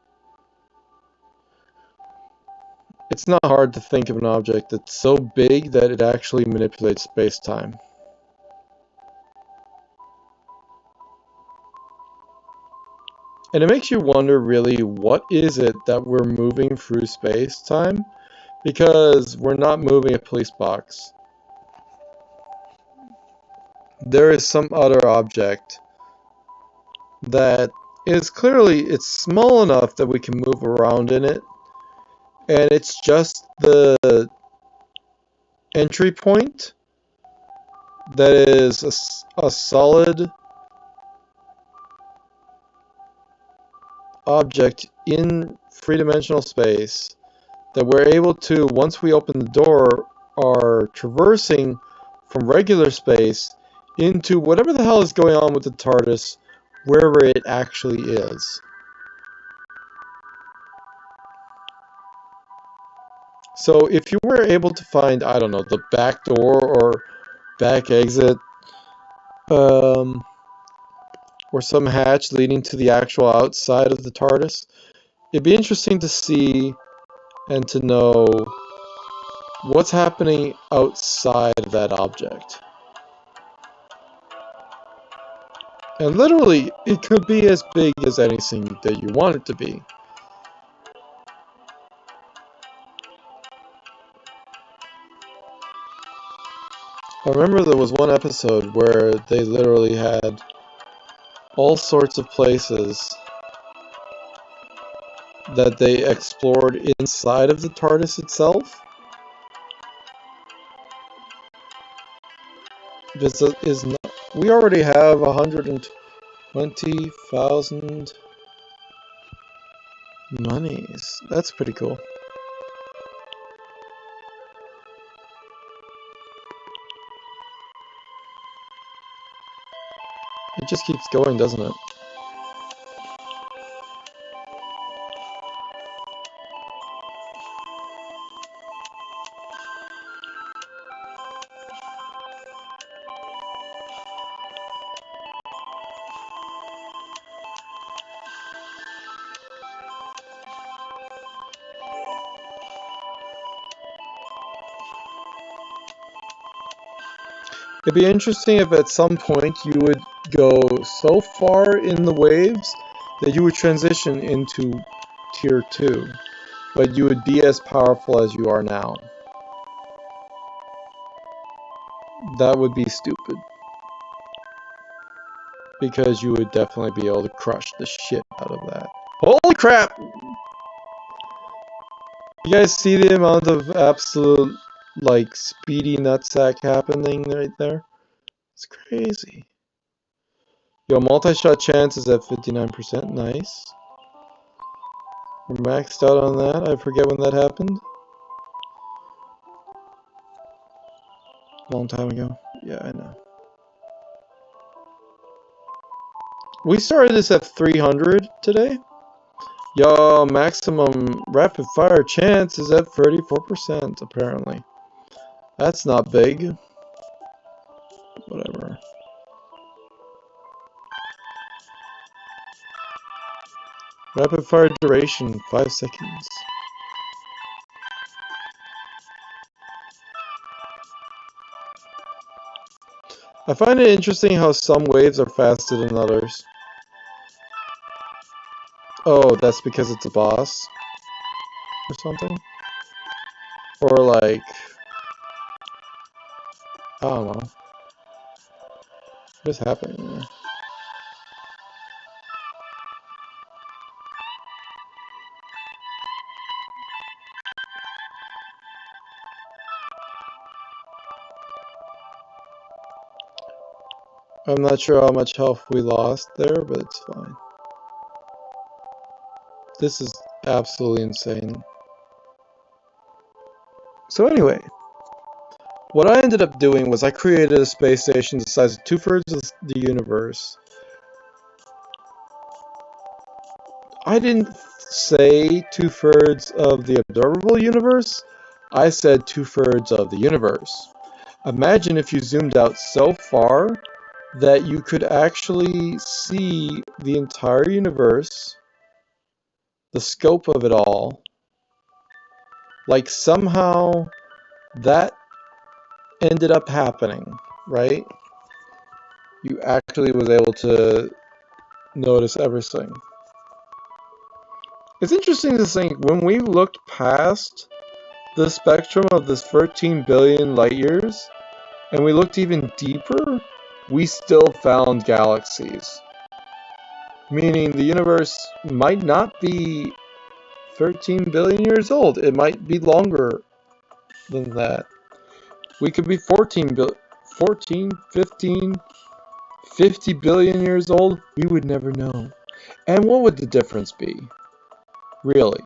It's not hard to think of an object that's so big that it actually manipulates space-time. And it makes you wonder, really, what is it that we're moving through space-time? Because we're not moving a police box. There is some other object that is clearly, it's small enough that we can move around in it, and it's just the entry point that is a solid object in three-dimensional space that we're able to, once we open the door, are traversing from regular space into whatever the hell is going on with the TARDIS, wherever it actually is. So if you were able to find, I don't know, the back door or back exit, or some hatch leading to the actual outside of the TARDIS, it'd be interesting to see and to know what's happening outside of that object. And literally, it could be as big as anything that you want it to be. I remember there was one episode where they literally had all sorts of places that they explored inside of the TARDIS itself. This is not, we already have 120,000 monies. That's pretty cool. It just keeps going, doesn't it? It'd be interesting if at some point you would go so far in the waves that you would transition into Tier 2, but you would be as powerful as you are now. That would be stupid. Because you would definitely be able to crush the shit out of that. Holy crap! You guys see the amount of absolute, like, speedy nutsack happening right there? It's crazy. Yo, multi-shot chance is at 59%. Nice. We're maxed out on that. I forget when that happened. Long time ago. Yeah, I know. We started this at 300 today. Yo, maximum rapid fire chance is at 34%, apparently. That's not big. Whatever. Rapid fire duration, 5 seconds. I find it interesting how some waves are faster than others. Oh, that's because it's a boss or something? Or like, I don't know. What is happening there? I'm not sure how much health we lost there, but it's fine. This is absolutely insane. So anyway, what I ended up doing was I created a space station the size of 2/3 of the universe. I didn't say 2/3 of the observable universe, I said 2/3 of the universe. Imagine if you zoomed out so far that you could actually see the entire universe, the scope of it all. Like somehow that ended up happening, right? You actually was able to notice everything. It's interesting to think when we looked past the spectrum of this 13 billion light years and we looked even deeper, we still found galaxies. Meaning the universe might not be 13 billion years old. It might be longer than that. We could be 14, 15, 50 billion years old. We would never know. And what would the difference be? Really?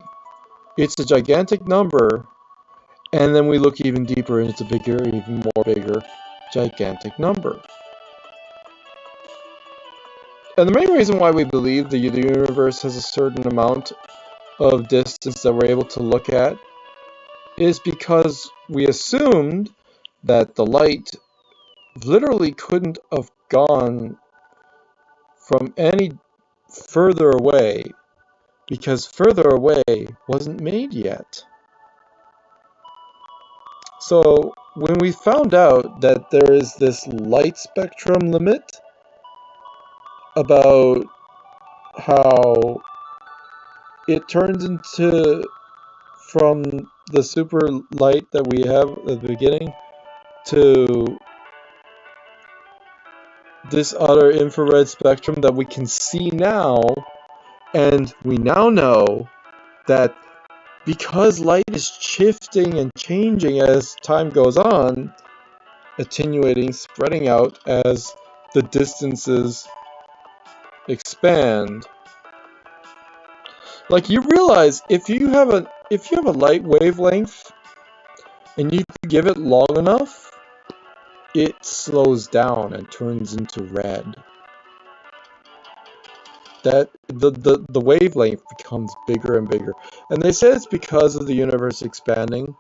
It's a gigantic number, and then we look even deeper and it's a bigger, even more bigger, gigantic number. And the main reason why we believe the universe has a certain amount of distance that we're able to look at is because we assumed that the light literally couldn't have gone from any further away because further away wasn't made yet. So when we found out that there is this light spectrum limit about how it turns into from the super light that we have at the beginning to this other infrared spectrum that we can see now, and we now know that because light is shifting and changing as time goes on, attenuating, spreading out as the distances expand. Like you realize if you have a light wavelength and you give it long enough, it slows down and turns into red. That the wavelength becomes bigger and bigger. And they say it's because of the universe expanding,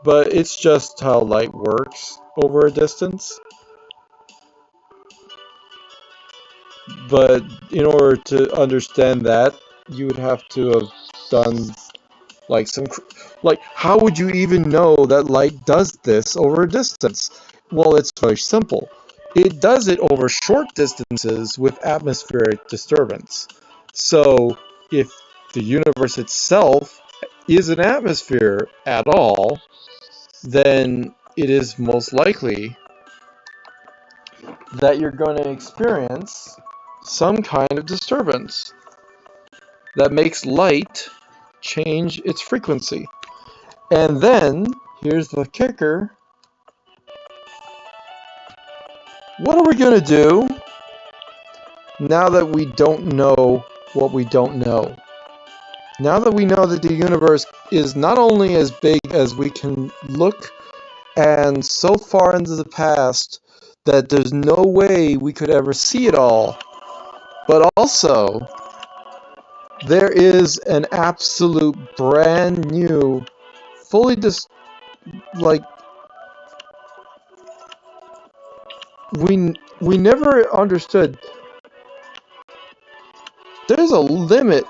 but it's just how light works over a distance. But in order to understand that, you would have to have done like how would you even know that light does this over a distance? Well, it's very simple. It does it over short distances with atmospheric disturbance. So if the universe itself is an atmosphere at all, then it is most likely that you're going to experience some kind of disturbance that makes light change its frequency. And then, here's the kicker. What are we going to do now that we don't know what we don't know? Now that we know that the universe is not only as big as we can look and so far into the past that there's no way we could ever see it all, but also there is an absolute brand new, fully we never understood. There's a limit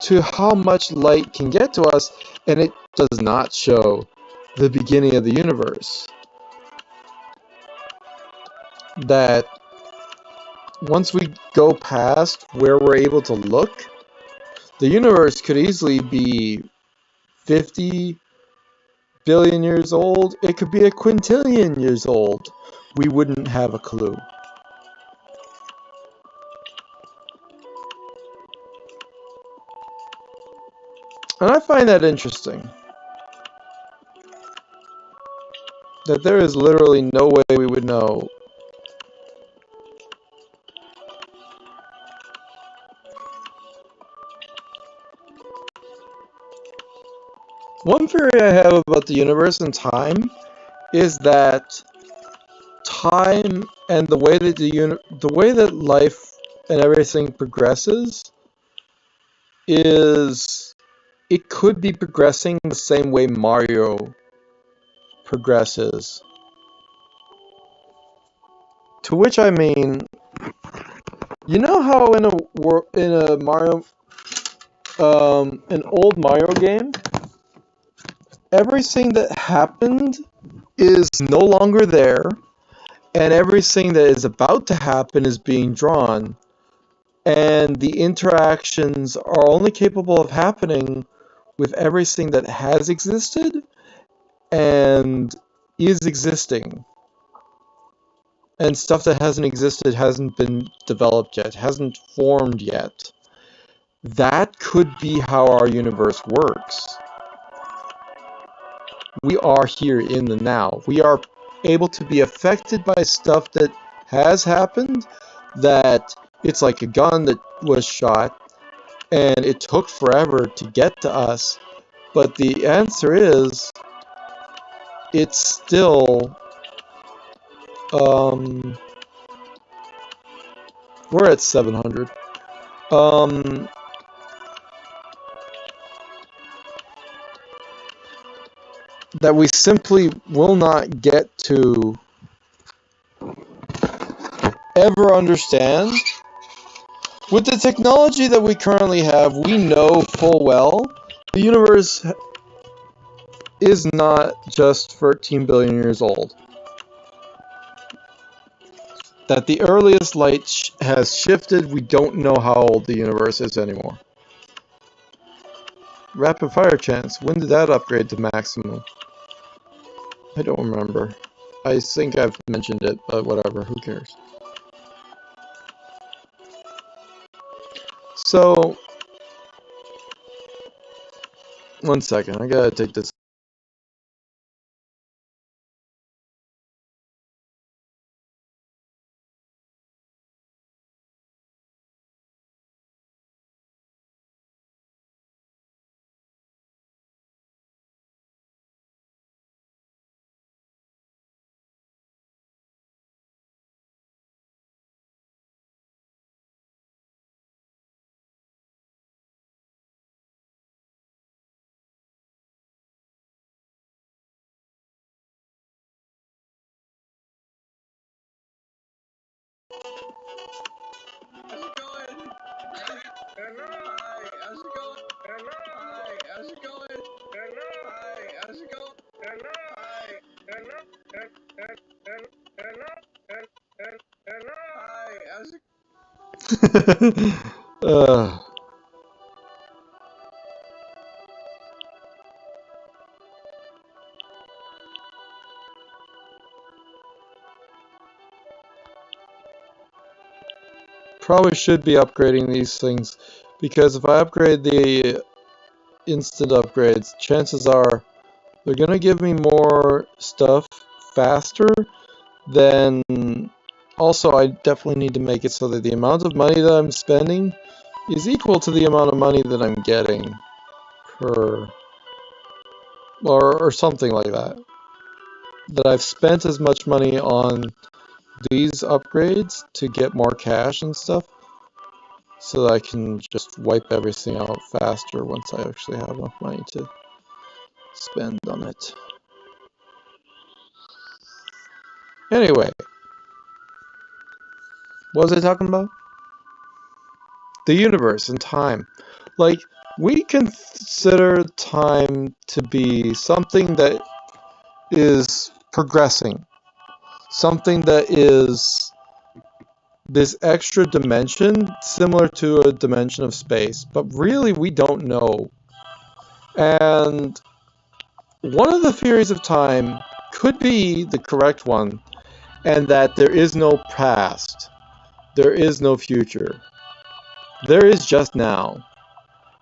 to how much light can get to us, and it does not show the beginning of the universe. that once we go past where we're able to look, the universe could easily be 50 billion years old. It could be a quintillion years old. We wouldn't have a clue. And I find that interesting. That there is literally no way we would know. One theory I have about the universe and time is that time and the way that the way that life and everything progresses is it could be progressing the same way Mario progresses. To which I mean, you know how in a Mario an old Mario game, everything that happened is no longer there, and everything that is about to happen is being drawn, and the interactions are only capable of happening with everything that has existed and is existing. And stuff that hasn't existed hasn't been developed yet, hasn't formed yet. That could be how our universe works. We are here in the now. We are able to be affected by stuff that has happened, that it's like a gun that was shot, and it took forever to get to us. But the answer is, it's still, we're at 700. That we simply will not get to ever understand. With the technology that we currently have, we know full well the universe is not just 13 billion years old. That the earliest light has shifted, we don't know how old the universe is anymore. Rapid fire chance, when did that upgrade to maximum? I don't remember. I think I've mentioned it, but whatever, who cares? So, one second, I gotta take this. Probably should be upgrading these things, because if I upgrade the instant upgrades, chances are they're gonna give me more stuff faster. Then also I definitely need to make it so that the amount of money that I'm spending is equal to the amount of money that I'm getting per, or something like that. That I've spent as much money on these upgrades to get more cash and stuff, so that I can just wipe everything out faster once I actually have enough money to spend on it. Anyway, what was I talking about? The universe and time. Like, we consider time to be something that is progressing. something that is this extra dimension, similar to a dimension of space, but really we don't know. And one of the theories of time could be the correct one, and that there is no past, there is no future, there is just now.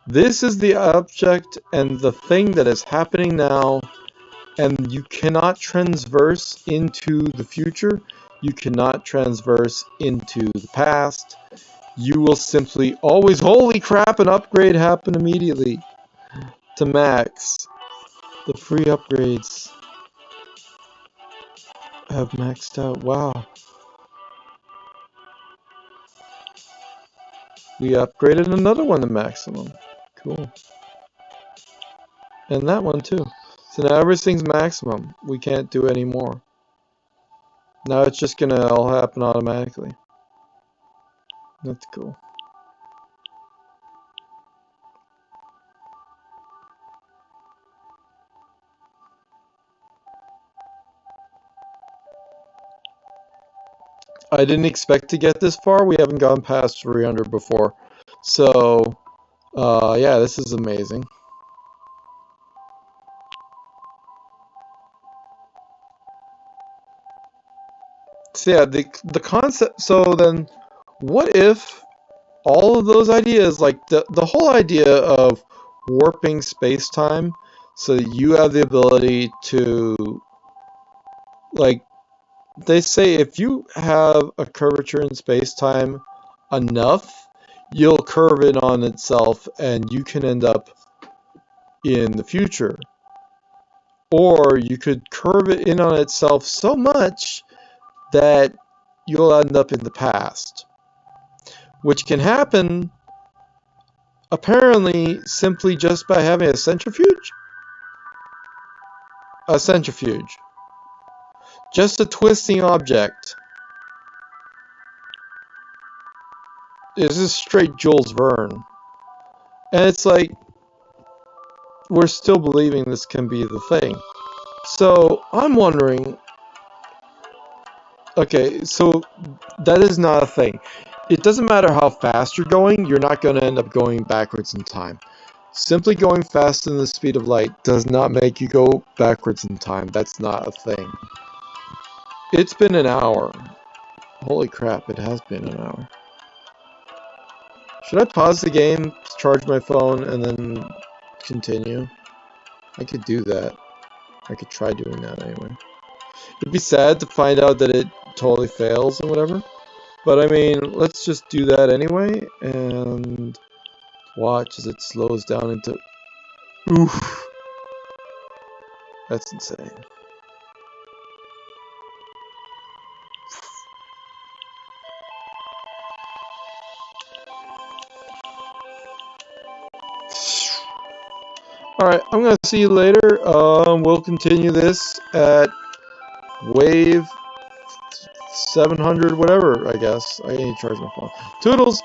This is the object and the thing that is happening now, and you cannot transverse into the future, you cannot transverse into the past. You will simply always, holy crap, an upgrade happened immediately to max. The free upgrades have maxed out. Wow. We upgraded another one to maximum. Cool. And that one too. So now everything's maximum. We can't do any more. Now it's just gonna all happen automatically. That's cool. I didn't expect to get this far. We haven't gone past 300 before. So, yeah, this is amazing. So yeah, the concept, so then what if all of those ideas, like the whole idea of warping space-time, so you have the ability to, like, they say if you have a curvature in space-time enough, you'll curve it on itself and you can end up in the future. Or you could curve it in on itself so much that you'll end up in the past. Which can happen, apparently, simply just by having a centrifuge. A centrifuge. Just a twisting object. This is straight Jules Verne. And it's like, we're still believing this can be the thing. So, I'm wondering, okay, so that is not a thing. It doesn't matter how fast you're going, you're not going to end up going backwards in time. Simply going faster than the speed of light does not make you go backwards in time. That's not a thing. It's been an hour. Holy crap, it has been an hour. Should I pause the game, charge my phone, and then continue? I could do that. I could try doing that anyway. It'd be sad to find out that it totally fails or whatever. But I mean, let's just do that anyway, and watch as it slows down into... Oof. That's insane. Alright, I'm going to see you later. We'll continue this at wave 700, whatever, I guess. I need to charge my phone. Toodles!